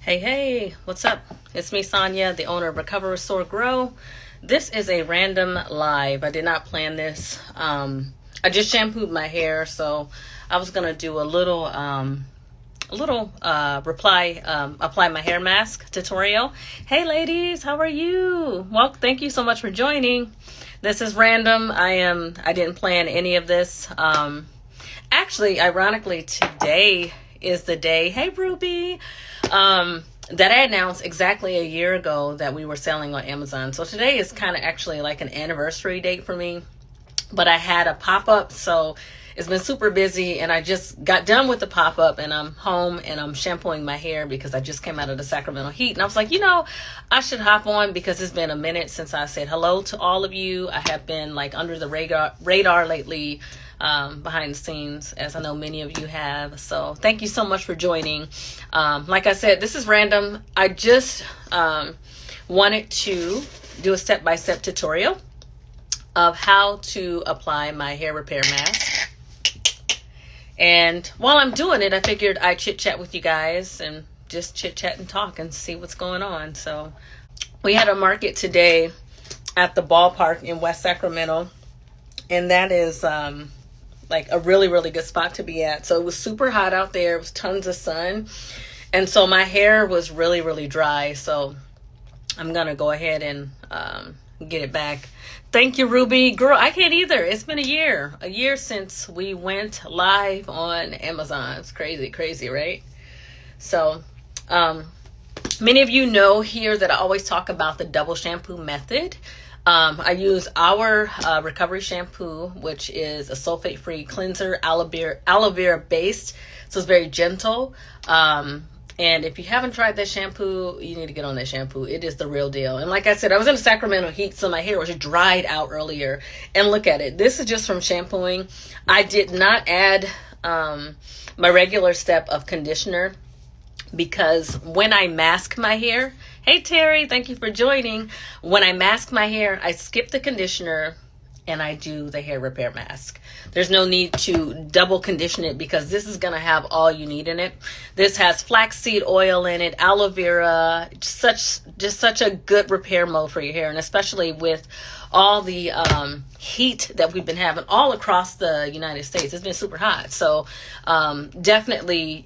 Hey, what's up? It's me, Sonia, the owner of Recover-Restore-Gro. This is a random live. I did not plan this. I just shampooed my hair, so I was gonna do a little apply my hair mask tutorial. Hey, ladies, how are you? Well, thank you so much for joining. This is random. I didn't plan any of this. Actually, ironically, today is the day. Hey, Ruby. That I announced exactly a year ago that we were selling on Amazon. So today is kind of actually like an anniversary date for me. But I had a pop-up, so it's been super busy, and I just got done with the pop-up, and I'm home and I'm shampooing my hair because I just came out of the Sacramento heat. And I was like, I should hop on because it's been a minute since I said hello to all of you. I have been like under the radar lately, behind the scenes, as I know many of you have. So thank you so much for joining. Like I said, this is random. I just wanted to do a step-by-step tutorial of how to apply my hair repair mask. And while I'm doing it, I figured I'd chit-chat with you guys and just chit-chat and talk and see what's going on. So we had a market today at the ballpark in West Sacramento, and that is like a really, really good spot to be at. So it was super hot out there. It was tons of sun. And so my hair was really, really dry. So I'm going to go ahead and get it back. Thank you, Ruby. Girl, I can't either. It's been a year since we went live on Amazon. It's crazy, right? So many of you know here that I always talk about the double shampoo method. I use our recovery shampoo, which is a sulfate-free cleanser, aloe vera based. So it's very gentle. And if you haven't tried that shampoo, you need to get on that shampoo. It is the real deal. And like I said, I was in the Sacramento heat, so my hair was dried out earlier. And look at it. This is just from shampooing. I did not add my regular step of conditioner because when I mask my hair, hey Terry, thank you for joining. When I mask my hair, I skip the conditioner and I do the hair repair mask. There's no need to double condition it because this is going to have all you need in it. This has flaxseed oil in it, aloe vera, just such a good repair mode for your hair, and especially with all the heat that we've been having all across the United States. It's been super hot. So definitely,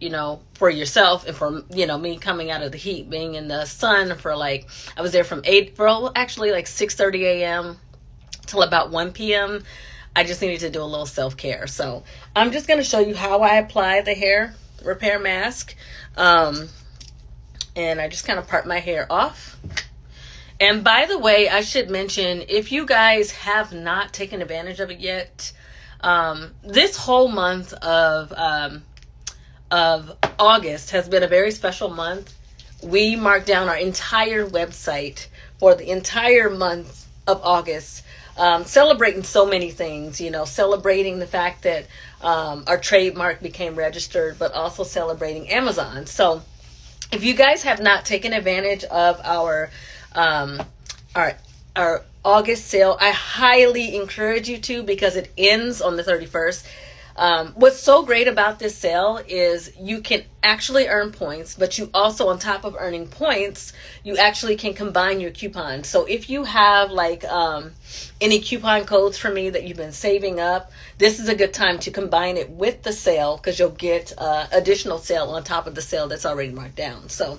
for yourself and for, me coming out of the heat, being in the sun for I was there from 6:30 a.m. till about 1 p.m. I just needed to do a little self-care. So I'm just going to show you how I apply the hair repair mask. And I just kind of part my hair off. And by the way, I should mention, if you guys have not taken advantage of it yet, this whole month of August has been a very special month. We marked down our entire website for the entire month of August, celebrating so many things, celebrating the fact that our trademark became registered, but also celebrating Amazon. So if you guys have not taken advantage of our August sale, I highly encourage you to, because it ends on the 31st. What's so great about this sale is you can actually earn points, but you also, on top of earning points, you actually can combine your coupons. So if you have any coupon codes for me that you've been saving up, this is a good time to combine it with the sale, because you'll get additional sale on top of the sale that's already marked down. So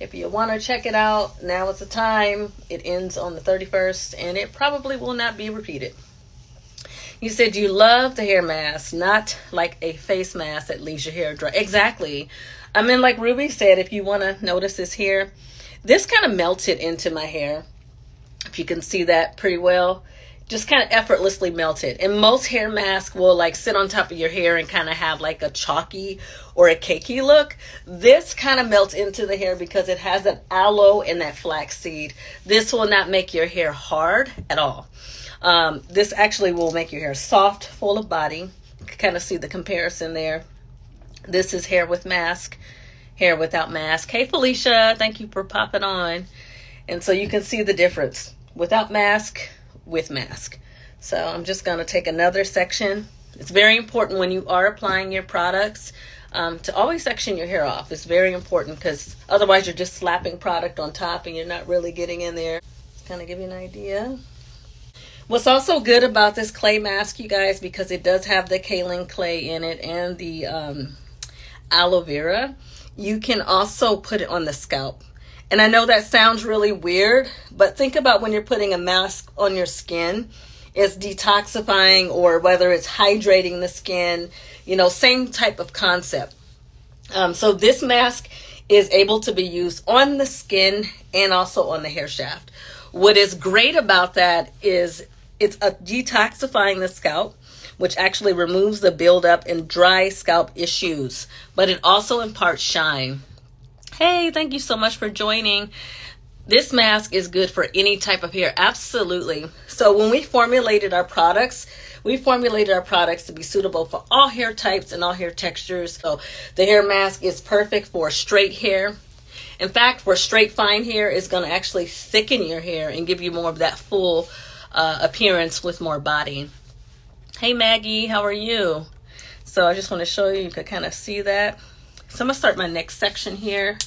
if you want to check it out, now is the time. It ends on the 31st, and it probably will not be repeated. You said you love the hair mask, not like a face mask that leaves your hair dry. Exactly. I mean, like Ruby said, if you want to notice this here, this kind of melted into my hair. If you can see that pretty well, just kind of effortlessly melted. And most hair masks will sit on top of your hair and kind of have like a chalky or a cakey look. This kind of melts into the hair because it has that aloe and that flaxseed. This will not make your hair hard at all. This actually will make your hair soft, full of body. You can kind of see the comparison there. This is hair with mask, hair without mask. Hey, Felicia, thank you for popping on. And so you can see the difference without mask, with mask. So I'm just going to take another section. It's very important when you are applying your products to always section your hair off. It's very important because otherwise you're just slapping product on top and you're not really getting in there. Kind of give you an idea. What's also good about this clay mask, you guys, because it does have the kaolin clay in it and the aloe vera, you can also put it on the scalp. And I know that sounds really weird, but think about when you're putting a mask on your skin, it's detoxifying, or whether it's hydrating the skin, you know, same type of concept. So this mask is able to be used on the skin and also on the hair shaft. What is great about that is it's detoxifying the scalp, which actually removes the buildup and dry scalp issues, but it also imparts shine. Hey, thank you so much for joining. This mask is good for any type of hair. Absolutely. So when we formulated our products to be suitable for all hair types and all hair textures. So the hair mask is perfect for straight hair. In fact, for straight fine hair, it's going to actually thicken your hair and give you more of that full appearance with more body. Hey Maggie, how are you? So I just want to show you, you can kind of see that. So I'm going to start my next section here.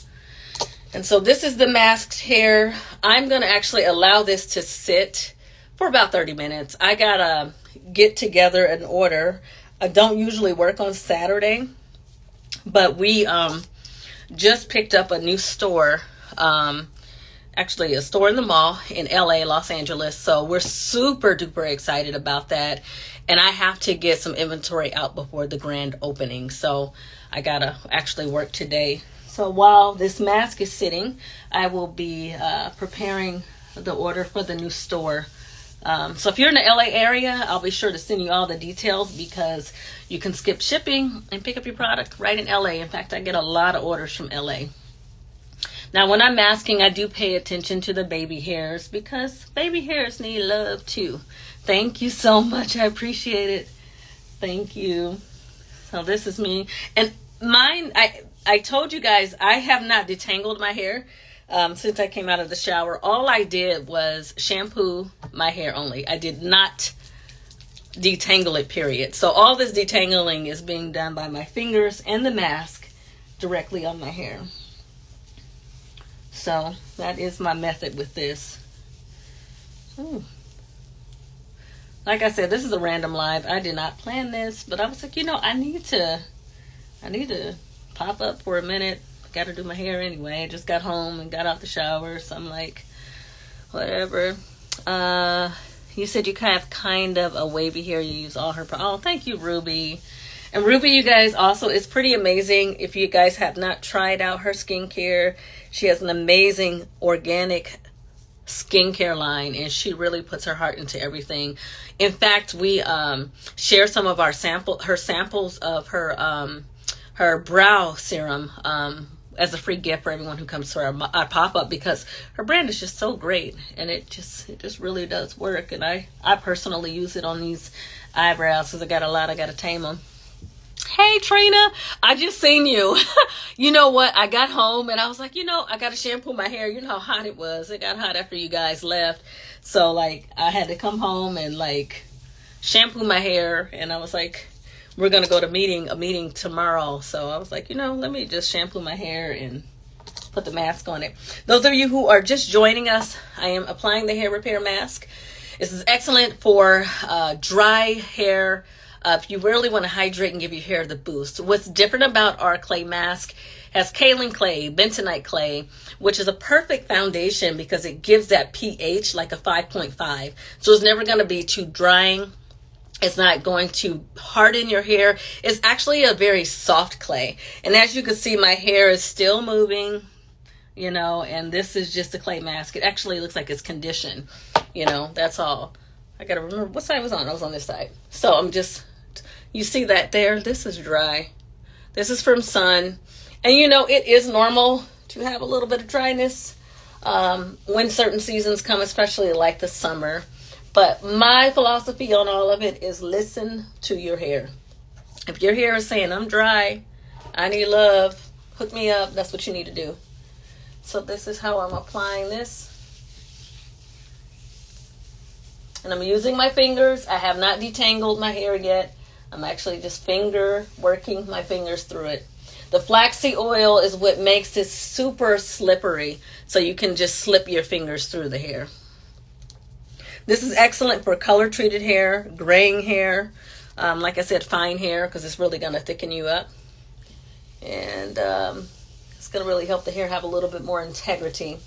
And so this is the masked hair. I'm going to actually allow this to sit for about 30 minutes. I got to get together an order. I don't usually work on Saturday, but we just picked up a new store, actually a store in the mall in LA, Los Angeles. So we're super duper excited about that. And I have to get some inventory out before the grand opening. So I got to actually work today. So while this mask is sitting, I will be preparing the order for the new store. So if you're in the LA area, I'll be sure to send you all the details, because you can skip shipping and pick up your product right in LA. In fact, I get a lot of orders from LA. Now, when I'm masking, I do pay attention to the baby hairs, because baby hairs need love too. Thank you so much. I appreciate it. Thank you. So this is me. And mine, I told you guys, I have not detangled my hair since I came out of the shower. All I did was shampoo my hair only. I did not detangle it, period. So all this detangling is being done by my fingers and the mask directly on my hair. So that is my method with this. Ooh. Like I said, this is a random live. I did not plan this, but I was like, you know, I need to pop up for a minute. Got to do my hair anyway. I just got home and got out the shower, so I'm like, whatever. You said you have kind of a wavy hair. You use all her. Oh, thank you, Ruby. And Ruby, you guys, also is pretty amazing. If you guys have not tried out her skincare, she has an amazing organic skincare line, and she really puts her heart into everything. In fact, we share some of her samples of her brow serum as a free gift for everyone who comes to our pop-up, because her brand is just so great, and it just really does work. And I personally use it on these eyebrows because I got to tame them. Hey Trina, I just seen you. You know what? I got home and I was like, you know, I got to shampoo my hair. You know how hot it was. It got hot after you guys left. So like I had to come home and like shampoo my hair, and I was like, we're going to go to a meeting tomorrow. So I was like, you know, let me just shampoo my hair and put the mask on it. Those of you who are just joining us, I am applying the hair repair mask. This is excellent for dry hair. If you really want to hydrate and give your hair the boost. What's different about our clay mask has kaolin clay, bentonite clay, which is a perfect foundation because it gives that pH like a 5.5. So it's never going to be too drying. It's not going to harden your hair. It's actually a very soft clay. And as you can see, my hair is still moving, you know, and this is just a clay mask. It actually looks like it's conditioned, you know, that's all. I got to remember what side I was on. I was on this side. So I'm just... You see that there? This is dry. This is from sun. And you know, it is normal to have a little bit of dryness when certain seasons come, especially like the summer. But my philosophy on all of it is listen to your hair. If your hair is saying, I'm dry, I need love, hook me up, that's what you need to do. So this is how I'm applying this. And I'm using my fingers. I have not detangled my hair yet. I'm actually just working my fingers through it. The flaxseed oil is what makes it super slippery, so you can just slip your fingers through the hair. This is excellent for color treated hair, graying hair, like I said, fine hair, because it's really going to thicken you up. And it's going to really help the hair have a little bit more integrity.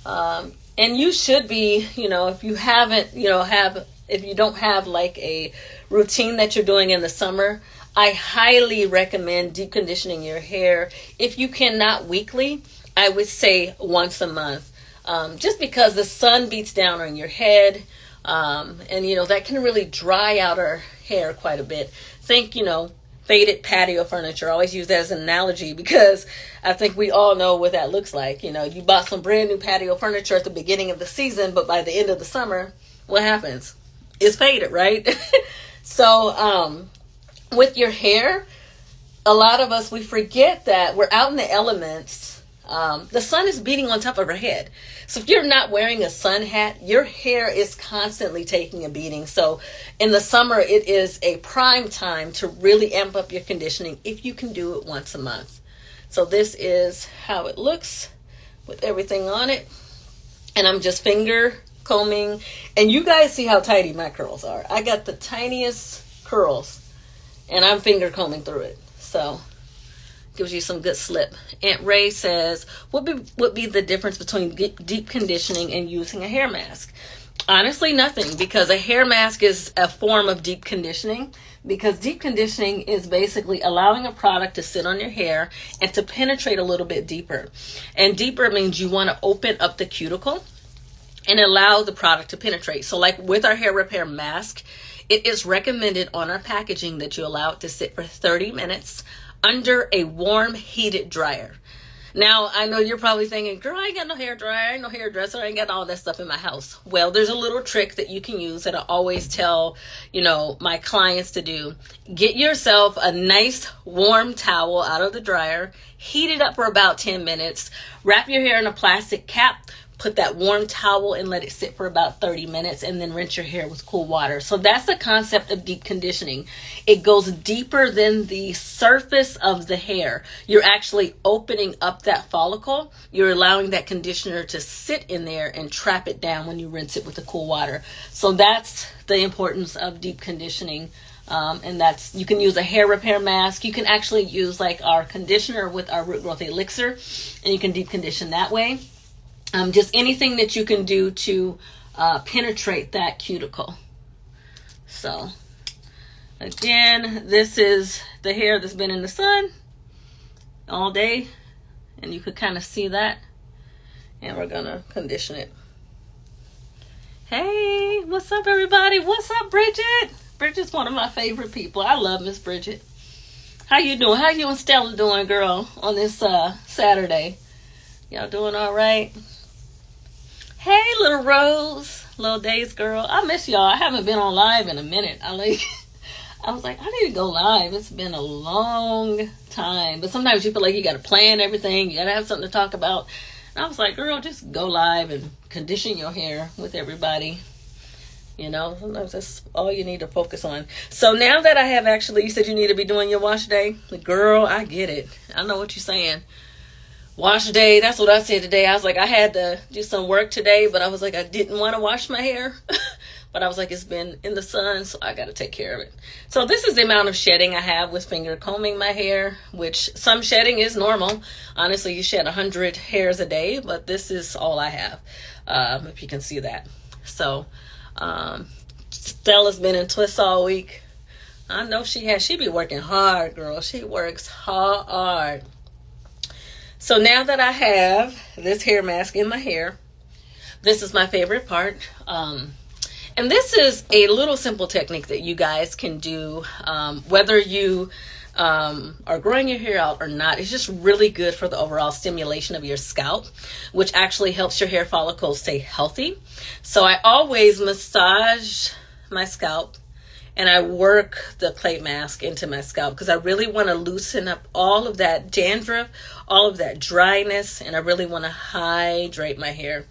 And you should be, if you haven't, if you don't have like a routine that you're doing in the summer, I highly recommend deep conditioning your hair. If you cannot weekly, I would say once a month. Just because the sun beats down on your head, and that can really dry out our hair quite a bit. Think, faded patio furniture. I always use that as an analogy because I think we all know what that looks like. You bought some brand new patio furniture at the beginning of the season, but by the end of the summer, what happens? It's faded, right? So, with your hair, a lot of us, we forget that we're out in the elements. The sun is beating on top of our head. So if you're not wearing a sun hat, your hair is constantly taking a beating. So in the summer, it is a prime time to really amp up your conditioning if you can do it once a month. So this is how it looks with everything on it. And I'm just finger combing. And you guys see how tidy my curls are. I got the tiniest curls and I'm finger combing through it. So gives you some good slip. Aunt Ray says, what would be the difference between deep conditioning and using a hair mask? Honestly, nothing, because a hair mask is a form of deep conditioning, because deep conditioning is basically allowing a product to sit on your hair and to penetrate a little bit deeper. And deeper means you want to open up the cuticle and allow the product to penetrate. So like with our hair repair mask, it is recommended on our packaging that you allow it to sit for 30 minutes under a warm heated dryer. Now, I know you're probably thinking, girl, I ain't got no hair dryer, I ain't no hairdresser, I ain't got all that stuff in my house. Well, there's a little trick that you can use that I always tell, my clients to do. Get yourself a nice warm towel out of the dryer, heat it up for about 10 minutes, wrap your hair in a plastic cap, put that warm towel and let it sit for about 30 minutes and then rinse your hair with cool water. So that's the concept of deep conditioning. It goes deeper than the surface of the hair. You're actually opening up that follicle. You're allowing that conditioner to sit in there and trap it down when you rinse it with the cool water. So that's the importance of deep conditioning. And that's, you can use a hair repair mask. You can actually use like our conditioner with our root growth elixir, and you can deep condition that way. Just anything that you can do to penetrate that cuticle. So again, this is the hair that's been in the sun all day, and you could kind of see that. And we're gonna condition it. Hey, what's up, everybody? What's up, Bridget? Bridget's one of my favorite people. I love Miss Bridget. How you doing? How you and Stella doing, girl, on this Saturday? Y'all doing all right? Hey, little Rose, little Days girl. I miss y'all. I haven't been on live in a minute. I was like, I need to go live. It's been a long time. But sometimes you feel like you got to plan everything. You got to have something to talk about. And I was like, girl, just go live and condition your hair with everybody. Sometimes that's all you need to focus on. So now that I have you said you need to be doing your wash day. Girl, I get it. I know what you're saying. Wash day, that's what I said today. I was like, I had to do some work today, but I was like, I didn't want to wash my hair. But I was like, it's been in the sun, so I got to take care of it. So this is the amount of shedding I have with finger combing my hair, which some shedding is normal. Honestly, you shed 100 hairs a day, but this is all I have, if you can see that. So Stella's been in twists all week. I know she has. She be working hard, girl. She works hard. So now that I have this hair mask in my hair, this is my favorite part. And this is a little simple technique that you guys can do, whether you are growing your hair out or not. It's just really good for the overall stimulation of your scalp, which actually helps your hair follicles stay healthy. So I always massage my scalp and I work the plate mask into my scalp because I really want to loosen up all of that dandruff, all of that dryness, and I really want to hydrate my hair.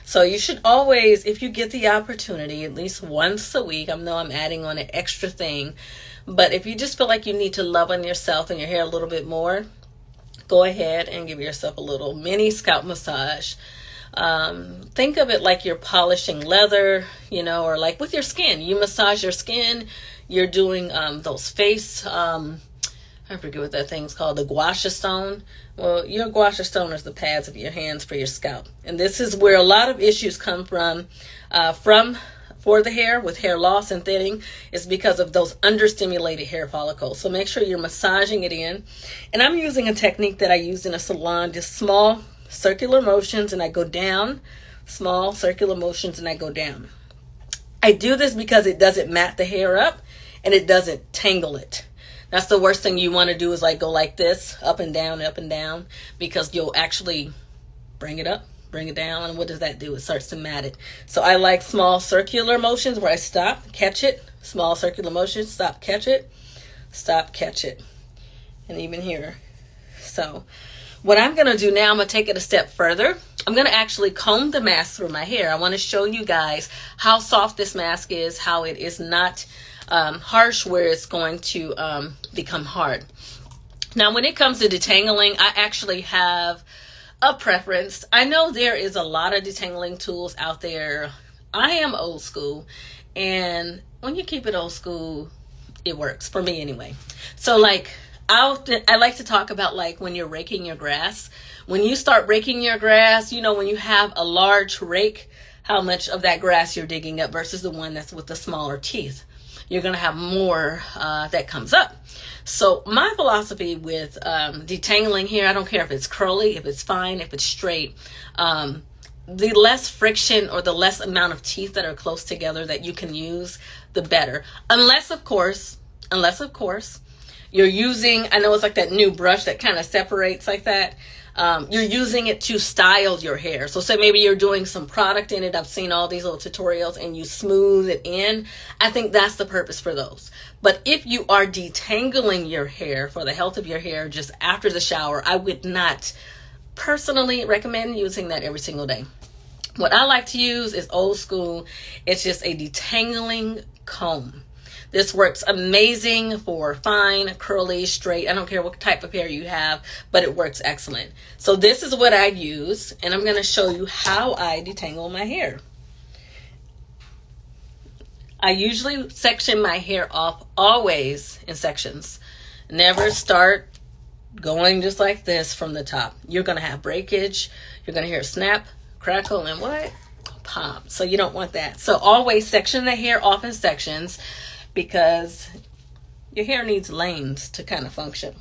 So you should always, if you get the opportunity, at least once a week, I know I'm adding on an extra thing, but if you just feel like you need to love on yourself and your hair a little bit more, go ahead and give yourself a little mini scalp massage. Think of it like you're polishing leather, you know, or like with your skin. You massage your skin. You're doing those face, I forget what that thing's called, the gua sha stone. Well, your gua sha stone is the pads of your hands for your scalp. And this is where a lot of issues come from for the hair with hair loss and thinning, is because of those understimulated hair follicles. So make sure you're massaging it in. And I'm using a technique that I used in a salon, just small circular motions, and I go down, small circular motions, and I go down. I do this because it doesn't mat the hair up and it doesn't tangle it. That's the worst thing you want to do, is like go like this, up and down, because you'll actually bring it up, bring it down, and what does that do? It starts to mat it. So I like small circular motions where I stop, catch it, small circular motions, stop, catch it, and even here. So what I'm going to do now, I'm going to take it a step further. I'm going to actually comb the mask through my hair. I want to show you guys how soft this mask is, how it is not harsh where it's going to become hard. Now, when it comes to detangling, I actually have a preference. I know there is a lot of detangling tools out there. I am old school, and when you keep it old school, it works for me anyway. So like, I like to talk about like when you're raking your grass. When you start raking your grass, you know, when you have a large rake, how much of that grass you're digging up versus the one that's with the smaller teeth. You're going to have more that comes up. So my philosophy with detangling here, I don't care if it's curly, if it's fine, if it's straight, the less friction or the less amount of teeth that are close together that you can use, the better. Unless of course, you're using, I know it's like that new brush that kind of separates like that. You're using it to style your hair. So say maybe you're doing some product in it. I've seen all these little tutorials, and you smooth it in. I think that's the purpose for those. But if you are detangling your hair for the health of your hair just after the shower, I would not personally recommend using that every single day. What I like to use is old school. It's just a detangling comb. This works amazing for fine, curly, straight. I don't care what type of hair you have, but it works excellent. So this is what I use, and I'm going to show you how I detangle my hair. I usually section my hair off, always in sections. Never start going just like this from the top. You're going to have breakage. You're going to hear a snap, crackle, and what? Pop. So you don't want that. So always section the hair off in sections, because your hair needs lanes to kind of function.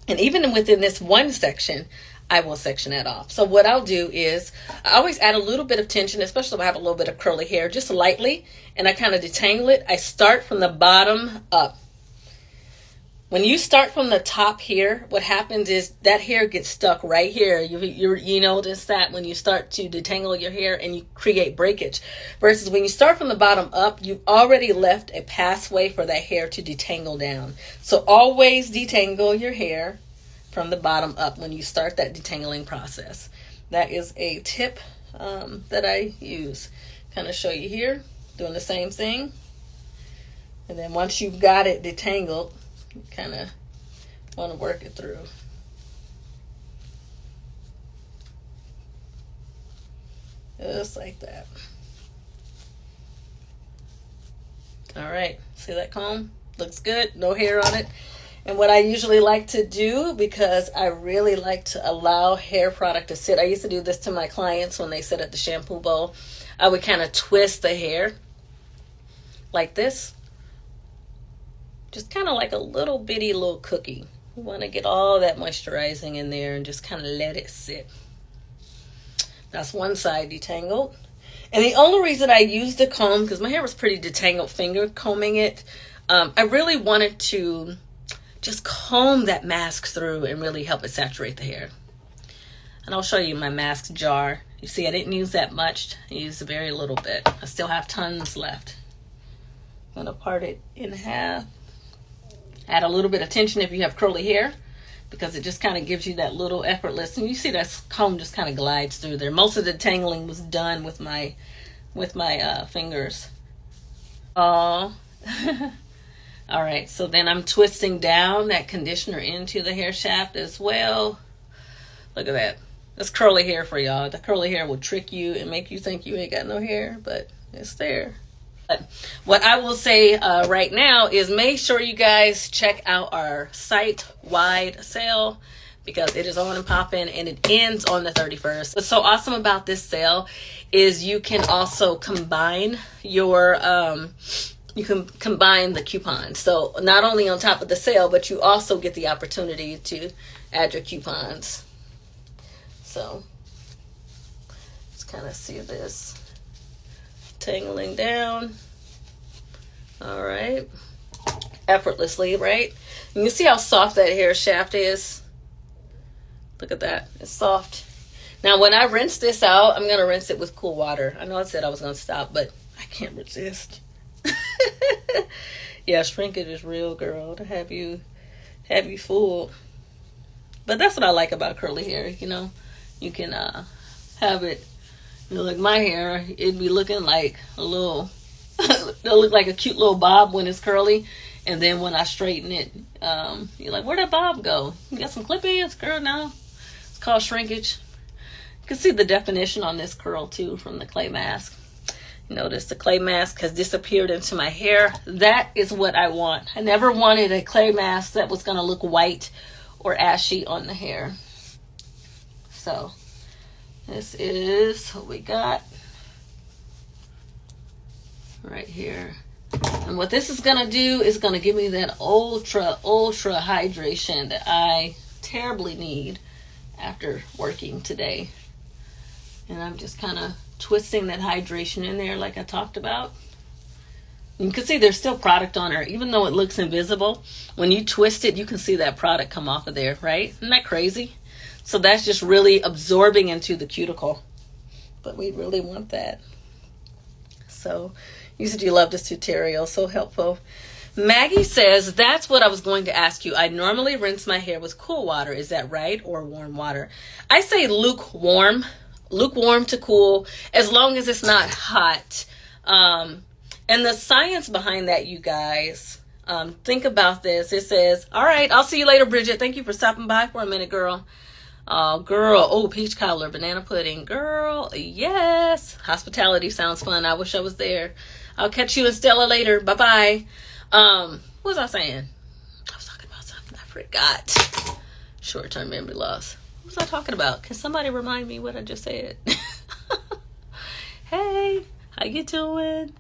And even within this one section, I will section that off. So what I'll do is I always add a little bit of tension, especially if I have a little bit of curly hair, just lightly, and I kind of detangle it. I start from the bottom up. When you start from the top here, what happens is that hair gets stuck right here. You notice that when you start to detangle your hair and you create breakage. Versus when you start from the bottom up, you've already left a pathway for that hair to detangle down. So always detangle your hair from the bottom up when you start that detangling process. That is a tip that I use. Kind of show you here, doing the same thing. And then once you've got it detangled, you kind of want to work it through. Just like that. All right, see that comb? Looks good, no hair on it. And what I usually like to do, because I really like to allow hair product to sit, I used to do this to my clients when they sit at the shampoo bowl. I would kind of twist the hair like this. Just kind of like a little bitty little cookie. You want to get all that moisturizing in there and just kind of let it sit. That's one side detangled. And the only reason I used the comb, because my hair was pretty detangled finger combing it, I really wanted to just comb that mask through and really help it saturate the hair. And I'll show you my mask jar. You see, I didn't use that much. I used very little bit. I still have tons left. I'm going to part it in half. Add a little bit of tension if you have curly hair, because it just kind of gives you that little effortless. And you see that comb just kind of glides through there. Most of the tangling was done with my fingers. Oh. All right, so then I'm twisting down that conditioner into the hair shaft as well. Look at that. That's curly hair for y'all. The curly hair will trick you and make you think you ain't got no hair, but it's there. But what I will say right now is make sure you guys check out our site-wide sale, because it is on and popping, and it ends on the 31st. What's so awesome about this sale is you can also combine your the coupons. So not only on top of the sale, but you also get the opportunity to add your coupons. So let's kind of see this tangling down. All right, effortlessly, right? And you see how soft that hair shaft is. Look at that, it's soft. Now when I rinse this out, I'm gonna rinse it with cool water. I know I said I was gonna stop, but I can't resist. Yeah, shrinkage is real, girl, to have you fooled. But that's what I like about curly hair, you know. You can have it, you know, like my hair, it'd be looking like a little it'll look like a cute little bob when it's curly, and then when I straighten it, you're like, where'd that bob go? You got some clip-ins, girl? No, it's called shrinkage. You can see the definition on this curl too from the clay mask. Notice the clay mask has disappeared into my hair. That is what I want. I never wanted a clay mask that was going to look white or ashy on the hair. So this is what we got right here. And what this is going to do is going to give me that ultra hydration that I terribly need after working today. And I'm just kind of twisting that hydration in there like I talked about. You can see there's still product on her, even though it looks invisible. When you twist it, you can see that product come off of there, right? Isn't that crazy? So that's just really absorbing into the cuticle. But we really want that. So you said you love this tutorial, so helpful. Maggie says, that's what I was going to ask you. I normally rinse my hair with cool water. Is that right? Or warm water? I say lukewarm. Lukewarm to cool, as long as it's not hot. And the science behind that, you guys, think about this. It says, all right, I'll see you later, Bridget. Thank you for stopping by for a minute, girl. Girl, oh, peach cobbler, banana pudding, girl, yes. Hospitality sounds fun. I wish I was there. I'll catch you and Stella later. Bye-bye. What was I saying? I was talking about something. I forgot. Short-term memory loss. What was I talking about? Can somebody remind me what I just said? Hey, how you doing?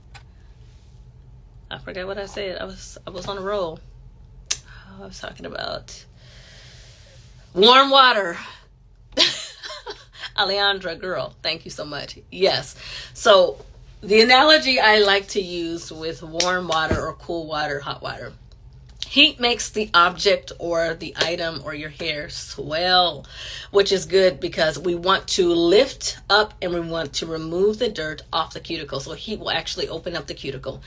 I forgot what I said. I was on a roll. I was talking about warm water. Alejandra, girl, thank you so much. Yes. So the analogy I like to use with warm water or cool water, hot water. Heat makes the object or the item or your hair swell, which is good because we want to lift up and we want to remove the dirt off the cuticle. So heat will actually open up the cuticle.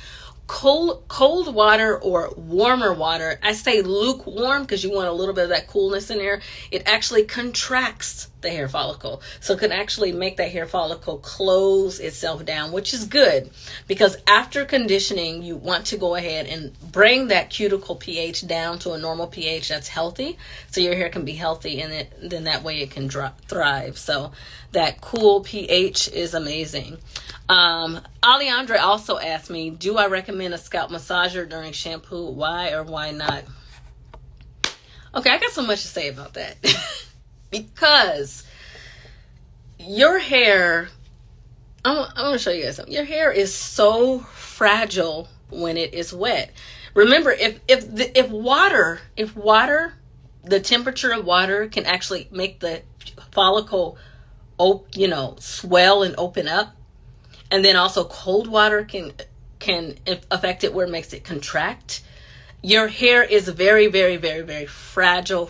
Cold water or warmer water, I say lukewarm because you want a little bit of that coolness in there. It actually contracts the hair follicle. So it can actually make that hair follicle close itself down, which is good because after conditioning, you want to go ahead and bring that cuticle pH down to a normal pH that's healthy. So your hair can be healthy and then that way it can thrive. So that cool pH is amazing. Alejandra also asked me, do I recommend a scalp massager during shampoo? Why or why not? Okay, I got so much to say about that. Because your hair, I'm going to show you guys something. Your hair is so fragile when it is wet. Remember, if water, the temperature of water can actually make the follicle, swell and open up. And then also cold water can affect it where it makes it contract. Your hair is very, very, very, very fragile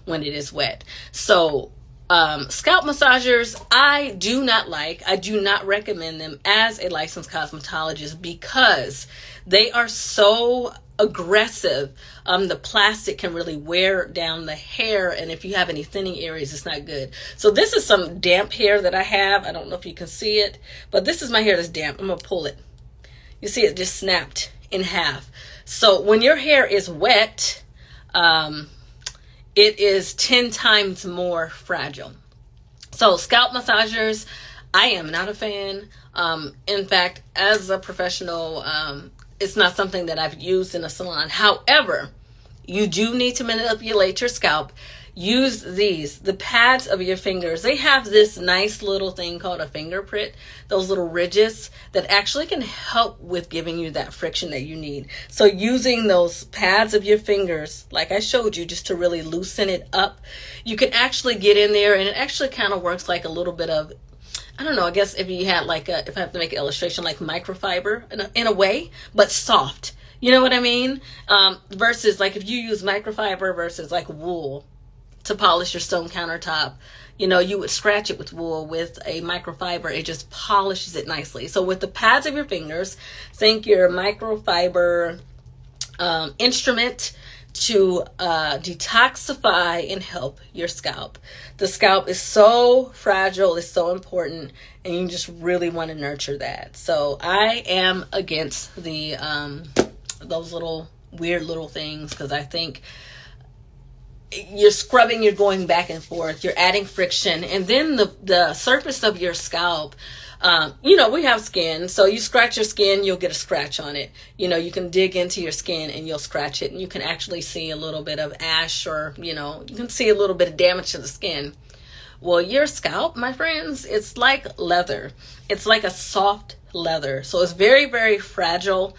when it is wet. So scalp massagers, I do not recommend them as a licensed cosmetologist because they are so aggressive. The plastic can really wear down the hair, and if you have any thinning areas, it's not good. So this is some damp hair that I have. I don't know if you can see it, but this is my hair that's damp. I'm gonna pull it. You see it just snapped in half. So when your hair is wet, it is 10 times more fragile. So scalp massagers, I am not a fan. In fact, as a professional, it's not something that I've used in a salon. However, you do need to manipulate your scalp. Use these, the pads of your fingers. They have this nice little thing called a finger prick, those little ridges that actually can help with giving you that friction that you need. So using those pads of your fingers, like I showed you, just to really loosen it up, you can actually get in there, and it actually kind of works like a little bit of, I don't know, I guess if you had like if I have to make an illustration, like microfiber in a way, but soft. You know what I mean? Versus like if you use microfiber versus like wool to polish your stone countertop, you know, you would scratch it with wool. With a microfiber, it just polishes it nicely. So with the pads of your fingers, think your microfiber instrument to detoxify and help your scalp. The scalp is so fragile, it's so important, and you just really want to nurture that. So I am against the those little weird little things, because I think you're scrubbing, you're going back and forth, you're adding friction, and then the surface of your scalp, you know, we have skin, so you scratch your skin, you'll get a scratch on it. You know, you can dig into your skin and you'll scratch it, and you can actually see a little bit of ash, or, you know, you can see a little bit of damage to the skin. Well, your scalp, my friends, it's like leather. It's like a soft leather. So it's very, very fragile.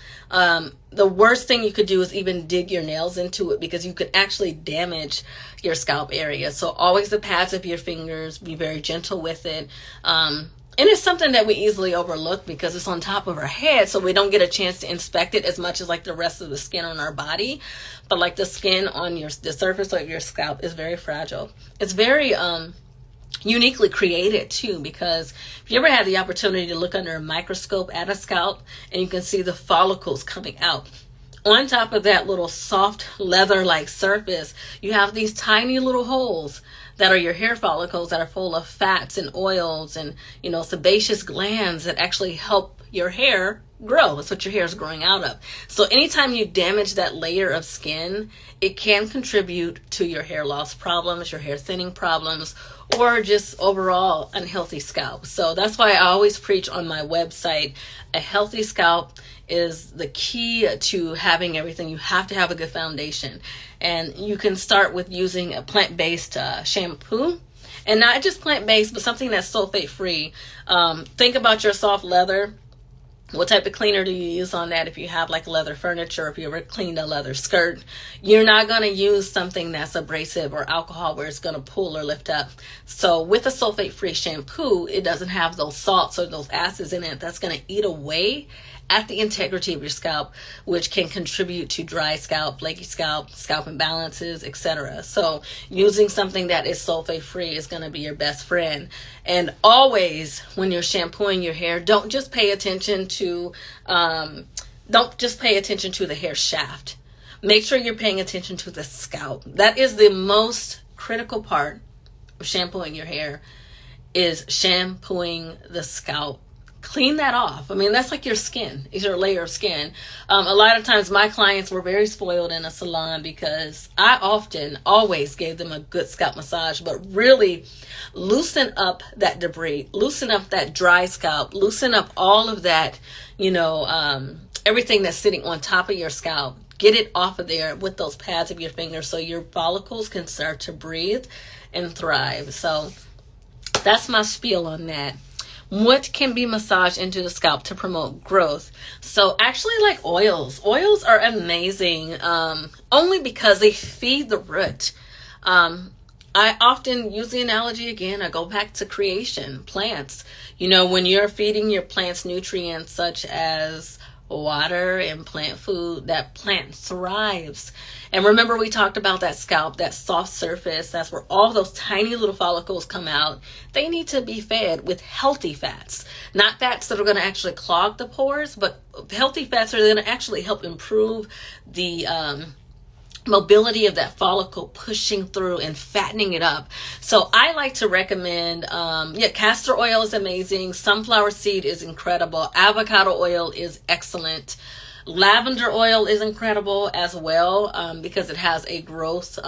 The worst thing you could do is even dig your nails into it, because you could actually damage your scalp area. So always the pads of your fingers, be very gentle with it. And it's something that we easily overlook because it's on top of our head, so we don't get a chance to inspect it as much as like the rest of the skin on our body. But like the skin on the surface of your scalp is very fragile. It's very uniquely created too, because if you ever had the opportunity to look under a microscope at a scalp and you can see the follicles coming out, on top of that little soft leather like surface, you have these tiny little holes that are your hair follicles that are full of fats and oils and, you know, sebaceous glands that actually help your hair grow. That's what your hair is growing out of. So anytime you damage that layer of skin, it can contribute to your hair loss problems, your hair thinning problems, or just overall unhealthy scalp. So that's why I always preach on my website, a healthy scalp is the key to having everything. You have to have a good foundation. And you can start with using a plant-based shampoo. And not just plant-based, but something that's sulfate-free. Think about your soft leather. What type of cleaner do you use on that? If you have like leather furniture, if you ever cleaned a leather skirt, you're not going to use something that's abrasive or alcohol where it's going to pull or lift up. So with a sulfate-free shampoo, it doesn't have those salts or those acids in it that's going to eat away at the integrity of your scalp, which can contribute to dry scalp, flaky scalp, scalp imbalances, etc. So using something that is sulfate free is going to be your best friend. And always when you're shampooing your hair, don't just pay attention to the hair shaft. Make sure you're paying attention to the scalp. That is the most critical part of shampooing your hair, is shampooing the scalp. Clean that off. I mean, that's like your skin. It's your layer of skin. A lot of times my clients were very spoiled in a salon because I always gave them a good scalp massage, but really loosen up that debris, loosen up that dry scalp, loosen up all of that, you know, everything that's sitting on top of your scalp. Get it off of there with those pads of your fingers so your follicles can start to breathe and thrive. So that's my spiel on that. What can be massaged into the scalp to promote growth? So actually, like oils are amazing, only because they feed the root. I often use the analogy again. I go back to creation, plants. You know, when you're feeding your plants nutrients such as water and plant food, that plant thrives. And remember, we talked about that scalp, that soft surface. That's where all those tiny little follicles come out. They need to be fed with healthy fats, not fats that are going to actually clog the pores, but healthy fats are going to actually help improve the mobility of that follicle, pushing through and fattening it up. So I like to recommend, castor oil is amazing. Sunflower seed is incredible. Avocado oil is excellent. Lavender oil is incredible as well, because it has a growth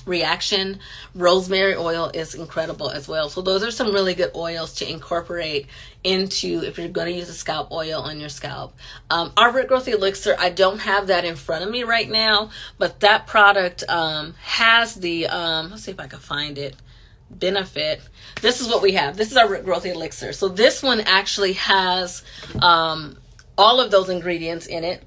reaction. Rosemary oil is incredible as well. So those are some really good oils to incorporate into if you're going to use a scalp oil on your scalp. Our root growth elixir, I don't have that in front of me right now, but that product has the let's see if I can find it, benefit. This is what we have. This is our root growth elixir. So this one actually has all of those ingredients in it.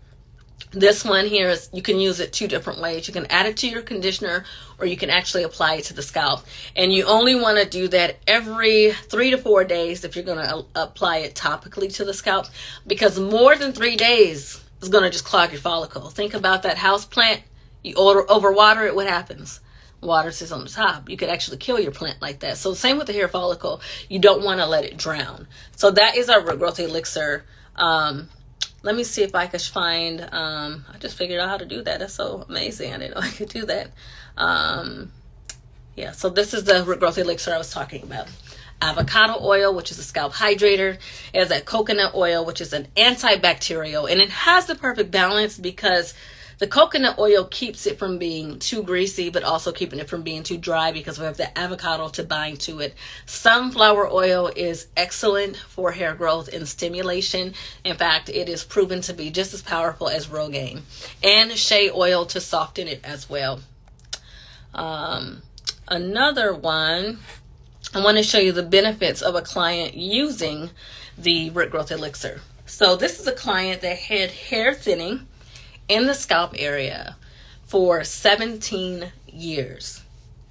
This one here is, you can use it two different ways. You can add it to your conditioner, or you can actually apply it to the scalp. And you only want to do that every 3 to 4 days if you're going to apply it topically to the scalp, because more than 3 days is going to just clog your follicle. Think about that house plant. You overwater it, what happens? Water sits on the top. You could actually kill your plant like that. So same with the hair follicle. You don't want to let it drown. So that is our root growth elixir. Let me see if I could find, I just figured out how to do that. That's so amazing. I didn't know I could do that. Yeah, so this is the root growth elixir I was talking about. Avocado oil, which is a scalp hydrator. It has that coconut oil, which is an antibacterial. And it has the perfect balance because the coconut oil keeps it from being too greasy, but also keeping it from being too dry because we have the avocado to bind to it. Sunflower oil is excellent for hair growth and stimulation. In fact, it is proven to be just as powerful as Rogaine. And shea oil to soften it as well. Another one, I want to show you the benefits of a client using the root growth elixir. So this is a client that had hair thinning in the scalp area for 17 years.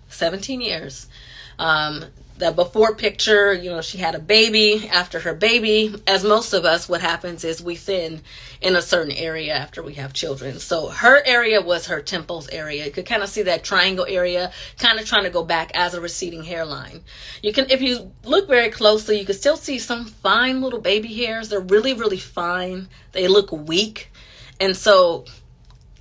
17 years. The before picture, you know, she had a baby. After her baby, as most of us, what happens is we thin in a certain area after we have children. So her area was her temples area. You could kind of see that triangle area, kind of trying to go back as a receding hairline. You can, if you look very closely, you can still see some fine little baby hairs. They're really, really fine. They look weak. And so,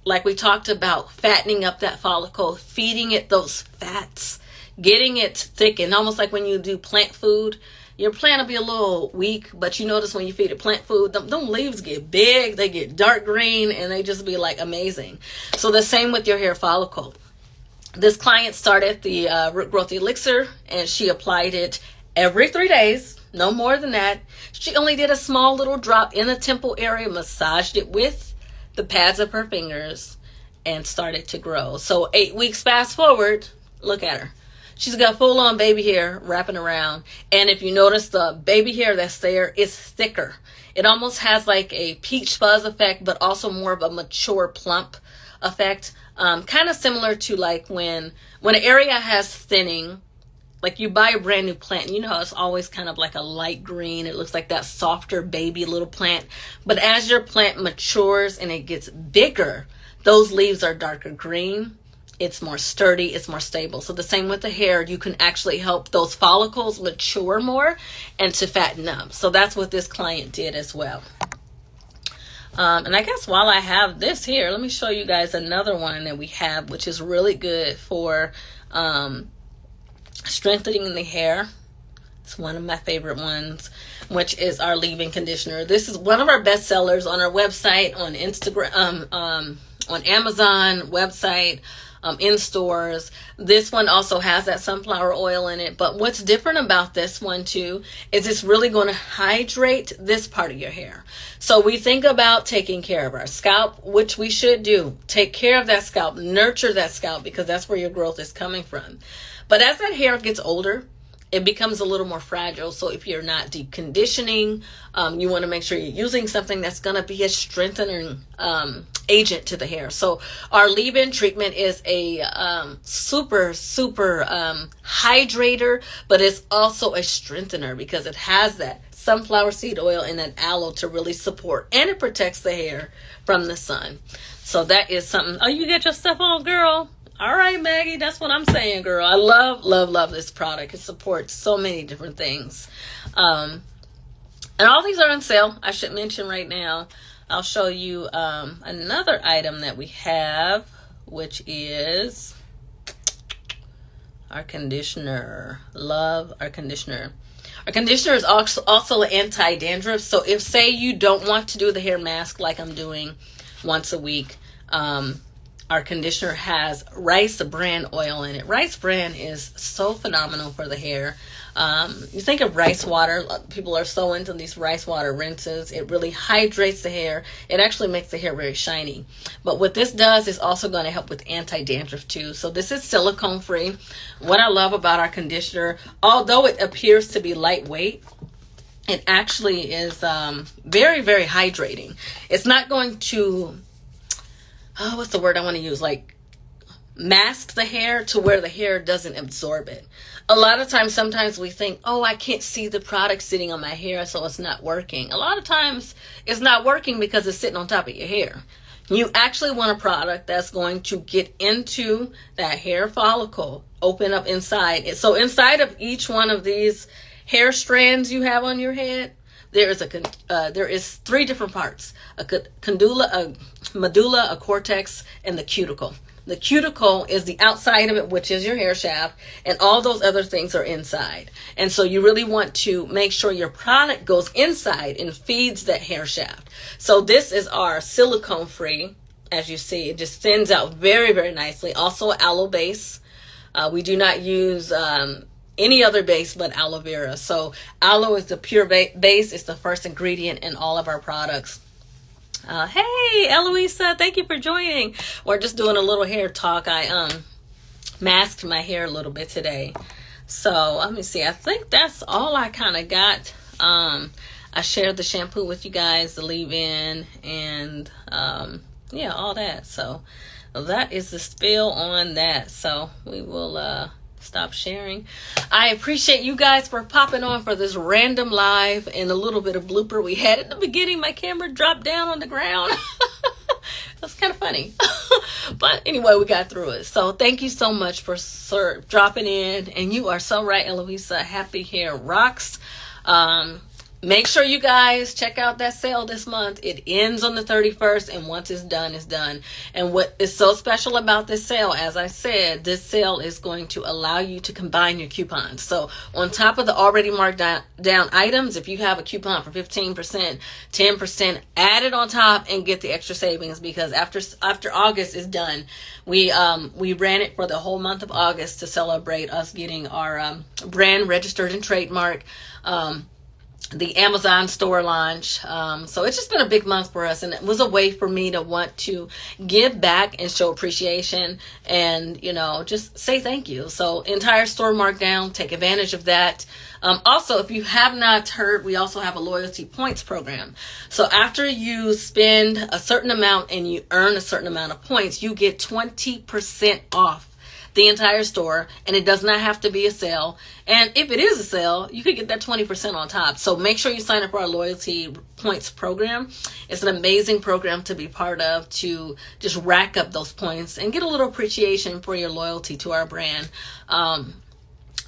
like we talked about, fattening up that follicle, feeding it those fats, getting it thickened, almost like when you do plant food. Your plant will be a little weak, but you notice when you feed it plant food, them leaves get big, they get dark green, and they just be like amazing. So the same with your hair follicle. This client started the root growth elixir, and she applied it every 3 days, no more than that. She only did a small little drop in the temple area, massaged it with the pads of her fingers, and started to grow. So 8 weeks fast forward, look at her. She's got full on baby hair wrapping around. And if you notice, the baby hair that's there is thicker. It almost has like a peach fuzz effect, but also more of a mature plump effect. Kind of similar to like when an area has thinning, like you buy a brand new plant, you know how it's always kind of like a light green. It looks like that softer baby little plant. But as your plant matures and it gets bigger, those leaves are darker green. It's more sturdy. It's more stable. So the same with the hair. You can actually help those follicles mature more and to fatten up. So that's what this client did as well. And I guess while I have this here, let me show you guys another one that we have, which is really good for strengthening the hair. It's one of my favorite ones, which is our leave-in conditioner. This is one of our best sellers on our website, on Instagram, on Amazon website, in stores. This one also has that sunflower oil in it. But what's different about this one too is it's really going to hydrate this part of your hair. So we think about taking care of our scalp, which we should do. Take care of that scalp, nurture that scalp, because that's where your growth is coming from. But as that hair gets older, it becomes a little more fragile. So if you're not deep conditioning, you want to make sure you're using something that's going to be a strengthening agent to the hair. So our leave-in treatment is a super hydrator, but it's also a strengthener because it has that sunflower seed oil and that aloe to really support, and it protects the hair from the sun. So that is something. Oh, you get your stuff on, girl. All right, Maggie, that's what I'm saying, girl. I love this product. It supports so many different things. And all these are on sale. I should mention right now. I'll show you another item that we have, which is our conditioner. Love our conditioner. Our conditioner is also anti-dandruff. So if, say, you don't want to do the hair mask like I'm doing once a week, Our conditioner has rice bran oil in it. Rice bran is so phenomenal for the hair. You think of rice water. People are so into these rice water rinses. It really hydrates the hair. It actually makes the hair very shiny. But what this does is also going to help with anti-dandruff too. So this is silicone free. What I love about our conditioner, although it appears to be lightweight, it actually is very, very hydrating. It's not going to, what's the word I want to use? Like mask the hair to where the hair doesn't absorb it. A lot of times, sometimes we think, oh, I can't see the product sitting on my hair, so it's not working. A lot of times it's not working because it's sitting on top of your hair. You actually want a product that's going to get into that hair follicle, open up inside. So inside of each one of these hair strands you have on your head, there is 3 different parts: a condula, a medulla, a cortex, and the cuticle. The cuticle is the outside of it, which is your hair shaft, and all those other things are inside. And so you really want to make sure your product goes inside and feeds that hair shaft. So this is our silicone free. As you see, it just thins out very, very nicely. Also aloe base. We do not use any other base but aloe vera. So aloe is the pure base. It's the first ingredient in all of our products. Hey, Eloisa, thank you for joining. We're just doing a little hair talk. I masked my hair a little bit today. So let me see. I think that's all I kind of got. I shared the shampoo with you guys, the leave-in, and yeah, all that. So that is the spill on that. So we will stop sharing. I appreciate you guys for popping on for this random live and a little bit of blooper we had at the beginning. My camera dropped down on the ground. That's kind of funny. But anyway, we got through it. So thank you so much for dropping in. And you are so right, Eloisa. Happy hair rocks. Make sure you guys check out that sale this month. It ends on the 31st, and once it's done, it's done. And what is so special about this sale, as I said, this sale is going to allow you to combine your coupons. So on top of the already marked down items, if you have a coupon for 15%, 10%, add it on top and get the extra savings, because after August is done, we ran it for the whole month of August to celebrate us getting our brand registered and trademark. The Amazon store launch. So it's just been a big month for us, and it was a way for me to want to give back and show appreciation and, you know, just say thank you. So entire store marked down, take advantage of that. Also, if you have not heard, we also have a loyalty points program. So after you spend a certain amount and you earn a certain amount of points, you get 20% off the entire store, and it does not have to be a sale. And if it is a sale, you could get that 20% on top. So make sure you sign up for our loyalty points program. It's an amazing program to be part of, to just rack up those points and get a little appreciation for your loyalty to our brand.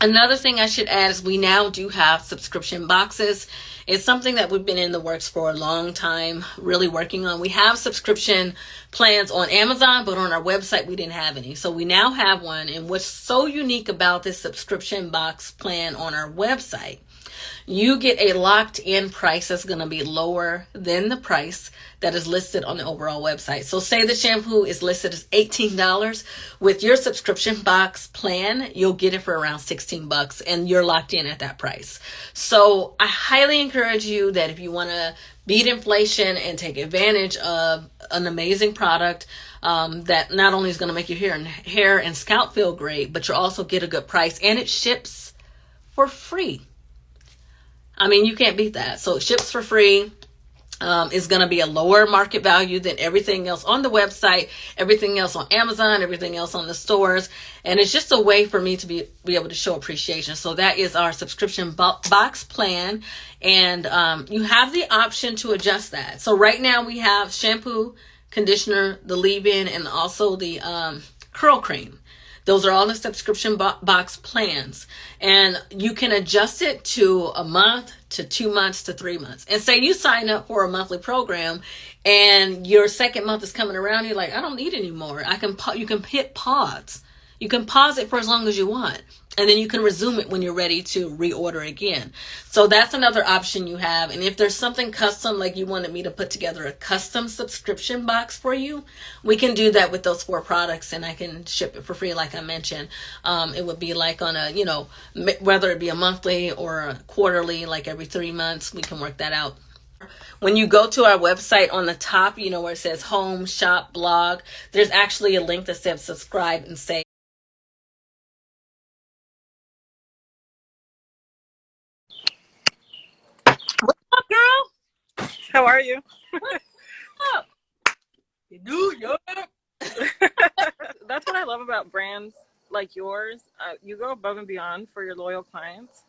Another thing I should add is we now do have subscription boxes. It's something that we've been in the works for a long time, really working on. We have subscription plans on Amazon, but on our website, we didn't have any. So we now have one. And what's so unique about this subscription box plan on our website, you get a locked in price that's going to be lower than the price that is listed on the overall website. So say the shampoo is listed as $18. With your subscription box plan, you'll get it for around $16, and you're locked in at that price. So I highly encourage you that if you want to beat inflation and take advantage of an amazing product that not only is going to make your hair and scalp feel great, but you'll also get a good price, and it ships for free. I mean, you can't beat that. So it ships for free. Is going to be a lower market value than everything else on the website, everything else on Amazon, everything else on the stores. And it's just a way for me to be able to show appreciation. So that is our subscription box plan. And you have the option to adjust that. So right now we have shampoo, conditioner, the leave-in, and also the curl cream. Those are all the subscription box plans. And you can adjust it to a month, to 2 months, to 3 months. And say you sign up for a monthly program and your second month is coming around, you're like, I don't need any more. You can hit pause. You can pause it for as long as you want. and then you can resume it when you're ready to reorder again. So that's another option you have. And if there's something custom, like you wanted me to put together a custom subscription box for you, we can do that with those 4 products, and I can ship it for free, like I mentioned. It would be like on a, whether it be a monthly or a quarterly, like every 3 months, we can work that out. When you go to our website, on the top, where it says home, shop, blog, there's actually a link that says subscribe and save. What's up, girl? How are you? What's up? New York. That's what I love about brands like yours. You go above and beyond for your loyal clients.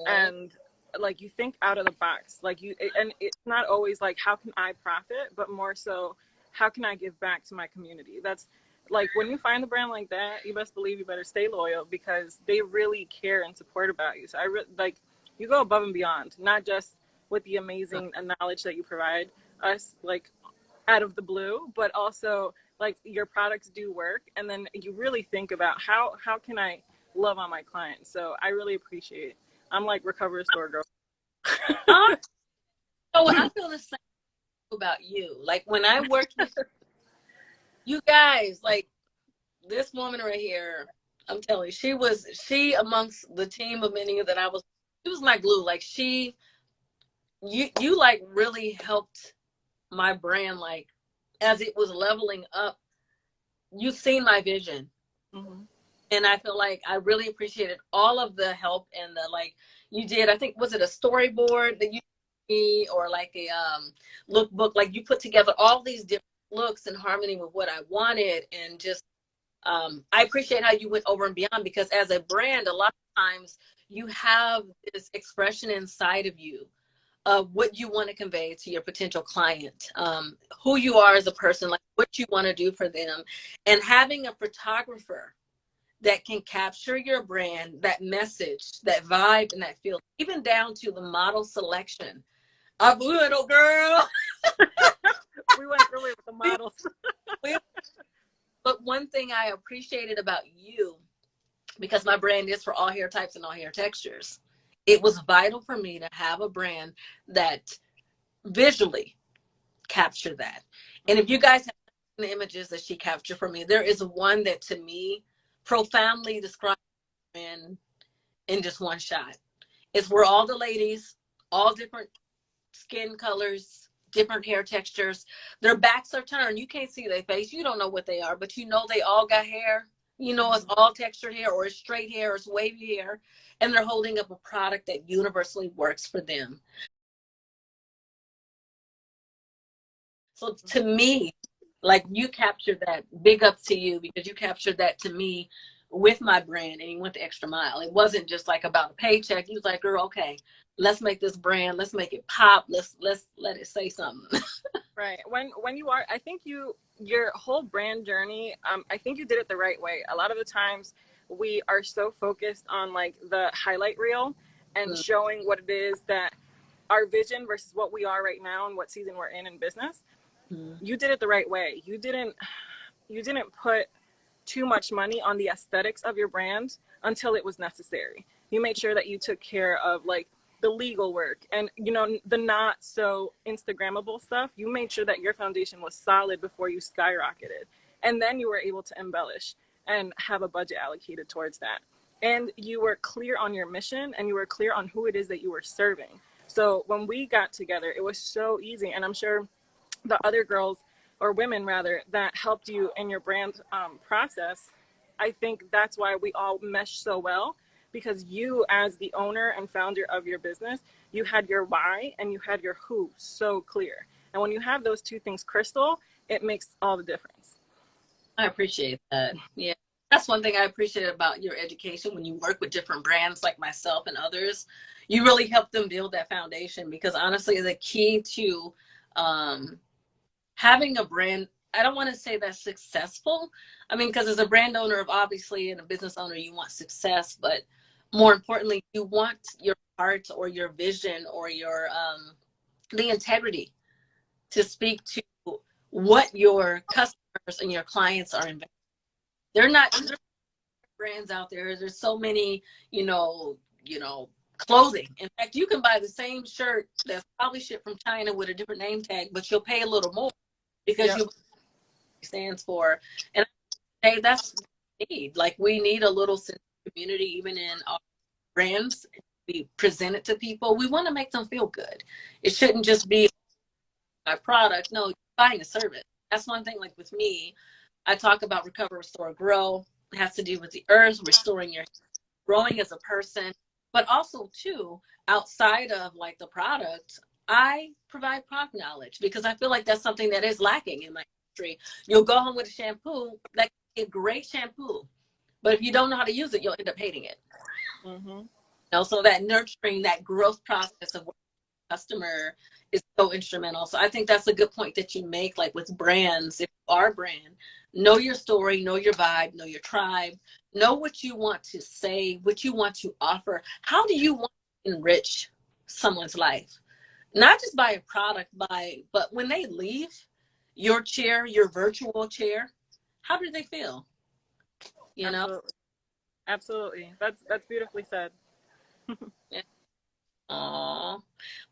And like you think out of the box, and it's not always like, how can I profit, but more so, how can I give back to my community? That's like, when you find a brand like that, you best believe you better stay loyal, because they really care and support about you. So like, you go above and beyond, not just with the amazing knowledge that you provide us, like out of the blue, but also like your products do work. And then you really think about how can I love on my clients? So I really appreciate it. I'm like Recover-Restore-Gro. So I feel the same about you. Like when I worked with you guys, like this woman right here, I'm telling you, she amongst the team of many that she was my glue. Like you like really helped my brand, like as it was leveling up. You've seen my vision. Mm-hmm. And I feel like I really appreciated all of the help and the, like you did, I think, was it a storyboard that you did, or like a lookbook? Like you put together all these different looks in harmony with what I wanted. And just, I appreciate how you went over and beyond, because as a brand, a lot of times you have this expression inside of you of what you want to convey to your potential client, who you are as a person, like what you want to do for them. And having a photographer that can capture your brand, that message, that vibe, and that feel, even down to the model selection. I'm little girl. We went through it with the models. But one thing I appreciated about you, because my brand is for all hair types and all hair textures, it was vital for me to have a brand that visually captured that. And if you guys have the images that she captured for me, there is one that to me profoundly describes in just one shot. It's where all the ladies, all different skin colors, different hair textures, their backs are turned. You can't see their face. You don't know what they are, but you know they all got hair. You know it's all textured hair, or it's straight hair, or it's wavy hair. And they're holding up a product that universally works for them. So to me, like you captured that. Big ups to you, because you captured that to me with my brand, and you went the extra mile. It wasn't just like about a paycheck. You was like, girl, okay, let's make this brand, let's make it pop, let's let it say something. Right. When you are, I think your whole brand journey, I think you did it the right way. A lot of the times we are so focused on like the highlight reel and showing what it is that our vision versus what we are right now and what season we're in business. You did it the right way. You didn't put too much money on the aesthetics of your brand until it was necessary. You made sure that you took care of like the legal work and the not so Instagrammable stuff. You made sure that your foundation was solid before you skyrocketed, and then you were able to embellish and have a budget allocated towards that. And you were clear on your mission, and you were clear on who it is that you were serving. So when we got together, it was so easy. And I'm sure the other girls, or women rather, that helped you in your brand process, I think that's why we all mesh so well, because you, as the owner and founder of your business, you had your why and you had your who so clear. And when you have those two things crystal, it makes all the difference. I appreciate that. Yeah. That's one thing I appreciate about your education. When you work with different brands like myself and others, you really help them build that foundation, because honestly, the key to having a brand, I don't want to say that's successful. I mean, because as a brand owner, obviously, and a business owner, you want success, but more importantly, you want your heart or your vision or your the integrity to speak to what your customers and your clients are investing. They're not brands out there. There's so many, clothing. In fact, you can buy the same shirt that's probably shipped from China with a different name tag, but you'll pay a little more because Yep. you stands for. And hey, that's what we need. Like, we need a little sense of community, even in our brands. We present it to people. We want to make them feel good. It shouldn't just be my product. No, you're buying a service. That's one thing. Like with me, I talk about Recover-Restore-Grow. It has to do with the earth, restoring your, growing as a person, but also too, outside of like the product, I provide product knowledge because I feel like that's something that is lacking in my industry. You'll go home with a shampoo that can be a great shampoo, but if you don't know how to use it, you'll end up hating it. So that nurturing, that growth process of customer is so instrumental. So I think that's a good point that you make. Like with brands, if you are a brand, know your story, know your vibe, know your tribe, know what you want to say, what you want to offer. How do you want to enrich someone's life? Not just by a product, but when they leave your chair, your virtual chair, how do they feel? You know? Absolutely. That's beautifully said. Yeah. Aw.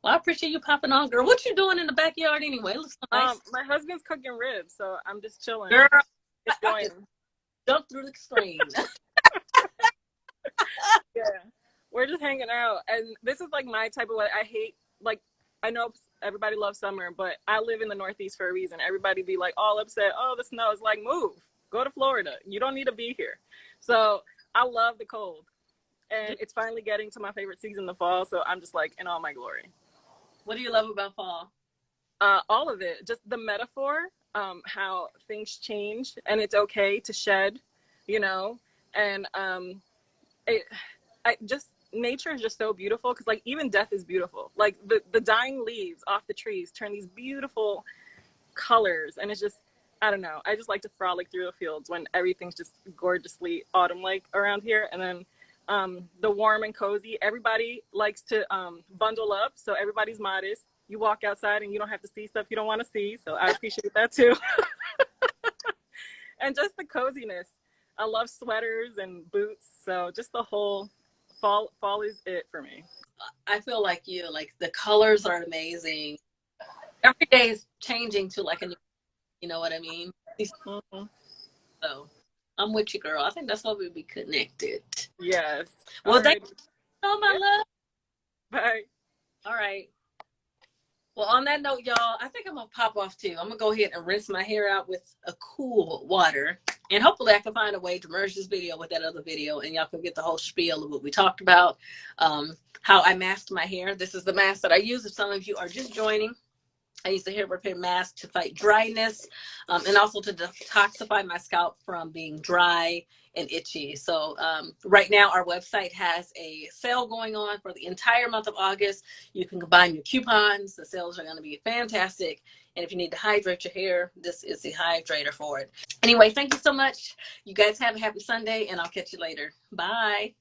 Well, I appreciate you popping on, girl. What you doing in the backyard anyway? It looks so nice. My husband's cooking ribs, so I'm just chilling. Girl, enjoying. Jump through the screen. Yeah, we're just hanging out, and this is like my type of what I hate. Like, I know everybody loves summer, but I live in the Northeast for a reason. Everybody be like all upset. Oh, the snow is like, move, go to Florida. You don't need to be here. So I love the cold. And it's finally getting to my favorite season, the fall. So I'm just like in all my glory. What do you love about fall? All of it. Just the metaphor, how things change and it's okay to shed, and nature is just so beautiful because like even death is beautiful. Like the dying leaves off the trees turn these beautiful colors, and it's just, I don't know. I just like to frolic through the fields when everything's just gorgeously autumn-like around here, and then the warm and cozy. Everybody likes to bundle up, so everybody's modest. You walk outside and you don't have to see stuff you don't want to see, so I appreciate that too. And just the coziness. I love sweaters and boots, so just the whole fall is it for me. I feel like you, like the colors are amazing. Every day is changing to like a new, you know what I mean? So I'm with you, girl. I think that's why we'll be connected. Yes. Well, thank you so much, love. Bye. All right. Well, on that note, y'all, I think I'm going to pop off too. I'm going to go ahead and rinse my hair out with a cool water. And hopefully I can find a way to merge this video with that other video and y'all can get the whole spiel of what we talked about, how I masked my hair. This is the mask that I use if some of you are just joining. I use the hair repair mask to fight dryness and also to detoxify my scalp from being dry and itchy. So right now our website has a sale going on for the entire month of August. You can combine your coupons. The sales are going to be fantastic. And if you need to hydrate your hair, this is the hydrator for it. Anyway, thank you so much. You guys have a happy Sunday, and I'll catch you later. Bye.